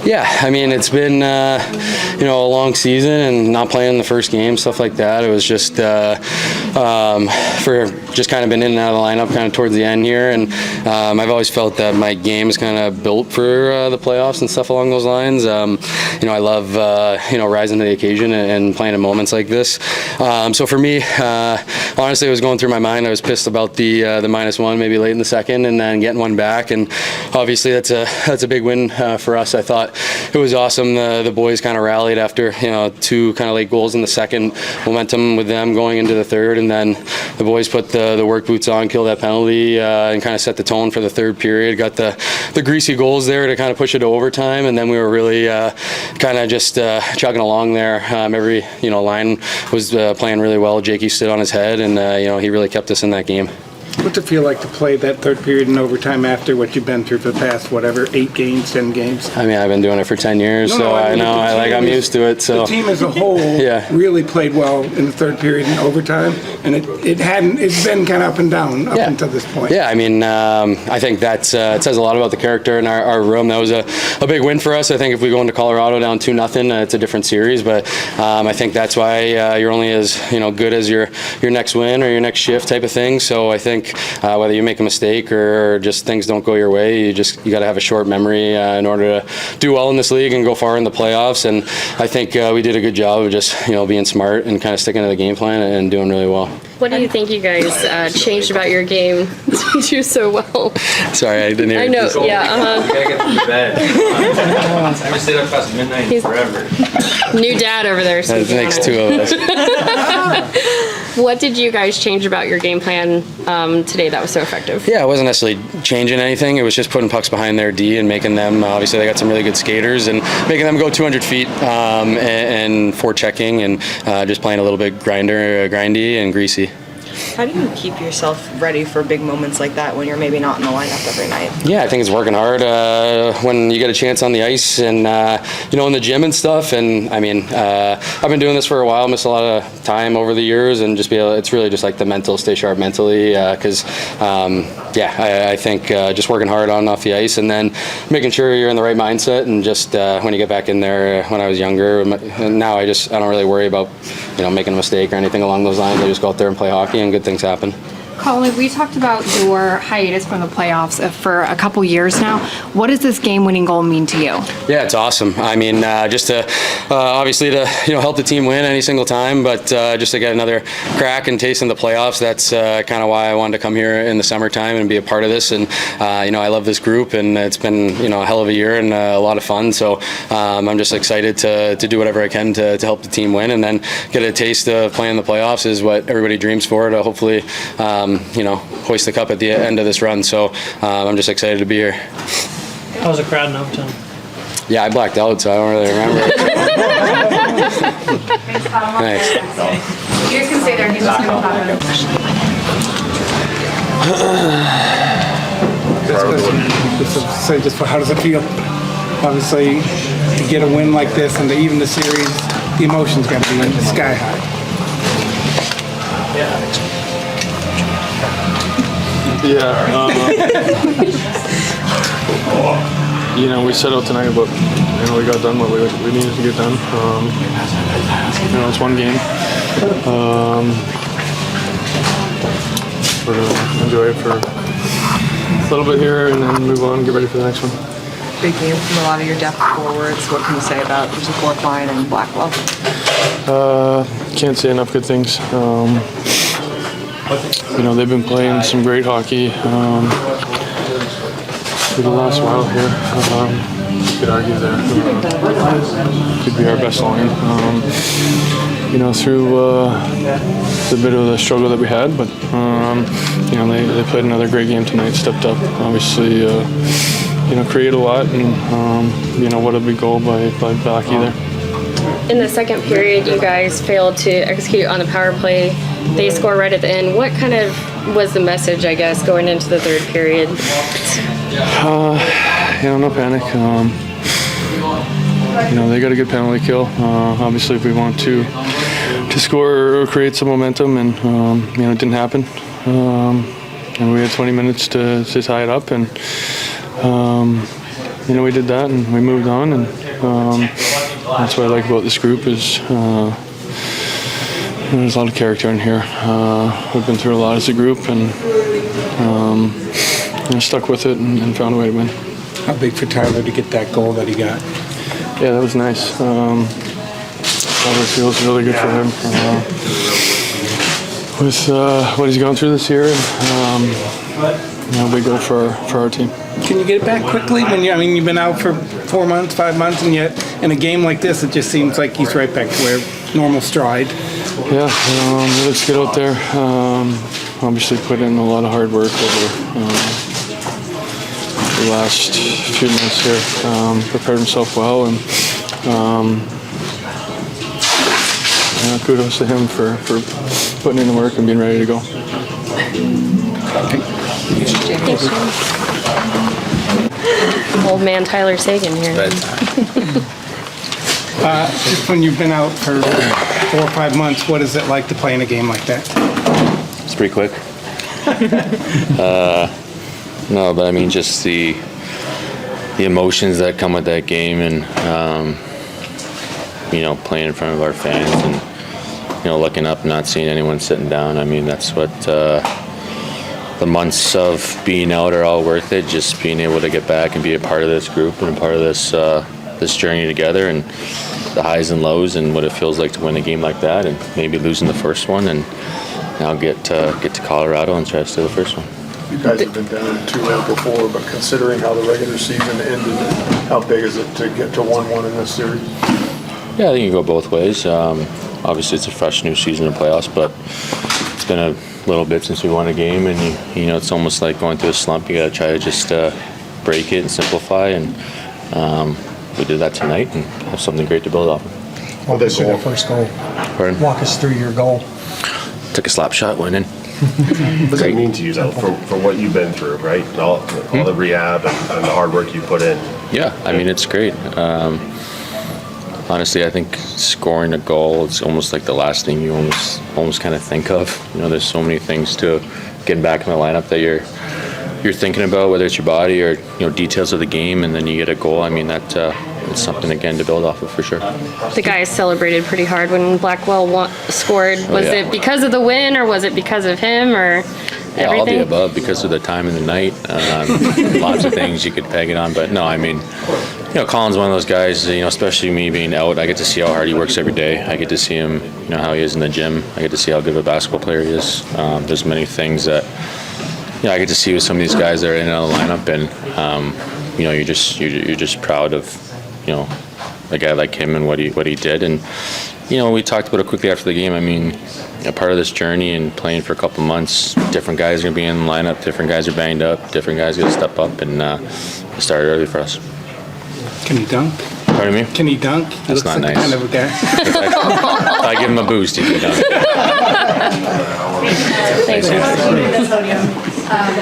Yeah, I mean, it's been, you know, a long season and not playing the first game, stuff like that. It was just for just kind of been in and out of the lineup kind of towards the end here. And I've always felt that my game is kind of built for the playoffs and stuff along those lines. You know, I love, you know, rising to the occasion and playing in moments like this. So for me, honestly, it was going through my mind. I was pissed about the -1 maybe late in the second and then getting one back. And obviously that's a big win for us. I thought it was awesome. The boys kind of rallied after, you know, 2 kind of late goals in the second, momentum with them going into the third, and then the boys put the work boots on, killed that penalty, and kind of set the tone for the third period. Got the greasy goals there to kind of push it to overtime, and then we were really kind of just chugging along there. Every, you know, line was playing really well. Jakey stood on his head, and you know, he really kept us in that game. What's it feel like to play that third period in overtime after what you've been through for the past, whatever, 8 games, 10 games? I mean, I've been doing it for 10 years, so I know. I'm used to it. So the team as a whole really played well in the third period in overtime, and it's been kind of up and down up until this point. Yeah, I mean, I think that it says a lot about the character in our room. That was a big win for us. I think if we go into Colorado down 2-0, it's a different series, but I think that's why you're only as, you know, good as your next win or your next shift type of thing. So I think whether you make a mistake or just things don't go your way, you got to have a short memory in order to do well in this league and go far in the playoffs. And I think we did a good job of just, you know, being smart and kind of sticking to the game plan and doing really well. What do you think you guys changed about your game to do so well? Sorry, I didn't hear you. I know, yeah. Gotta get to bed. I stayed up past midnight forever. New dad over there. That makes 2 of us. What did you guys change about your game plan today that was so effective? Yeah, it wasn't necessarily changing anything. It was just putting pucks behind their D and making them, obviously they got some really good skaters, and making them go 200 feet and forechecking and just playing a little bit grindy and greasy. How do you keep yourself ready for big moments like that when you're maybe not in the lineup every night? Yeah, I think it's working hard when you get a chance on the ice and, you know, in the gym and stuff. And I mean, I've been doing this for a while, missed a lot of time over the years, and just it's really just like the mental, stay sharp mentally. Because, I think just working hard on and off the ice, and then making sure you're in the right mindset. And just when you get back in there, when I was younger, now I don't really worry about, you know, making a mistake or anything along those lines. I just go out there and play hockey, and good things happen. Colin, we talked about your hiatus from the playoffs for a couple years now. What does this game-winning goal mean to you? Yeah, it's awesome. I mean, just to obviously to, you know, help the team win any single time, but just to get another crack and taste in the playoffs. That's kind of why I wanted to come here in the summertime and be a part of this. And you know, I love this group, and it's been, you know, a hell of a year and a lot of fun. So I'm just excited to do whatever I can to help the team win, and then get a taste of playing the playoffs is what everybody dreams for, to hopefully you know, hoist the cup at the end of this run. So I'm just excited to be here. How was the crowd in overtime? Yeah, I blacked out, so I don't really remember. Thanks. You guys can stay there. He's just going to pop in. Just how does it feel? Obviously, to get a win like this and to even the series, the emotions got to be sky high. You know, we set out tonight, but you know, we got done what we needed to get done. You know, it's one game. We're gonna enjoy it for a little bit here, and then move on and get ready for the next one. Big game from a lot of your depth forwards. What can you say about the fourth line and Blackwell? Can't say enough good things. You know, they've been playing some great hockey for the last while here. You could argue that could be our best line. You know, through the bit of the struggle that we had, but you know, they played another great game tonight. Stepped up, obviously. You know, create a lot, and you know, what a big goal by Blackie there. In the second period, you guys failed to execute on the power play. They score right at the end. What kind of was the message, I guess, going into the third period? You know, no panic. You know, they got a good penalty kill. Obviously, if we want to score or create some momentum, and you know, it didn't happen. And we had 20 minutes to tie it up, and we did that and we moved on, and that's what I like about this group is there's a lot of character in here. We've been through a lot as a group, and stuck with it and found a way to win. How big for Tyler to get that goal that he got? Yeah, that was nice. Probably feels really good for him with what he's gone through this year, and big goal for our team. Can you get it back quickly? You've been out for 4 months, 5 months, and yet in a game like this, it just seems like he's right back to where normal stride. Yeah, it looks good out there. Obviously put in a lot of hard work over the last few months here. Prepared himself well, and kudos to him for putting in the work and being ready to go. Old man Tyler Sequin here. Just when you've been out for 4 or 5 months, what is it like to play in a game like that? It's pretty quick. No, but I mean, just the emotions that come with that game, and playing in front of our fans, and looking up and not seeing anyone sitting down. I mean, that's what the months of being out are all worth it. Just being able to get back and be a part of this group and a part of this journey together, and the highs and lows, and what it feels like to win a game like that, and maybe losing the first one, and now get to Colorado and try to steal the first one. You guys have been down 2-0 before, but considering how the regular season ended, how big is it to get to 1-1 in this series? Yeah, I think you go both ways. Obviously, it's a fresh new season of playoffs, but it's been a little bit since we won a game, and it's almost like going through a slump. You got to try to just break it and simplify, and we did that tonight, and have something great to build off of. Walk us through the first goal. Pardon? Walk us through your goal. Took a slap shot, went in. What does it mean to you, though, for what you've been through, right? All the rehab and the hard work you put in. Yeah, I mean, it's great. Honestly, I think scoring a goal is almost like the last thing you almost kind of think of. There's so many things to getting back in the lineup that you're thinking about, whether it's your body or details of the game, and then you get a goal. I mean, it's something again to build off of for sure. The guys celebrated pretty hard when Blackwell scored. Was it because of the win, or was it because of him, or everything? All the above, because of the time of the night. Lots of things you could peg it on, but no, I mean, Colin's one of those guys, especially me being out, I get to see how hard he works every day. I get to see him, how he is in the gym. I get to see how good of a basketball player he is. There's many things that, I get to see with some of these guys that are in and out of the lineup, and, you're just proud of, a guy like him and what he did. And, we talked about it quickly after the game. I mean, a part of this journey and playing for a couple months, different guys are going to be in the lineup, different guys are banged up, different guys got to step up, and it started early for us. Can he dunk? Pardon me? Can he dunk? That's not nice. Kind of a guy. If I give him a boost, he can dunk. Thanks.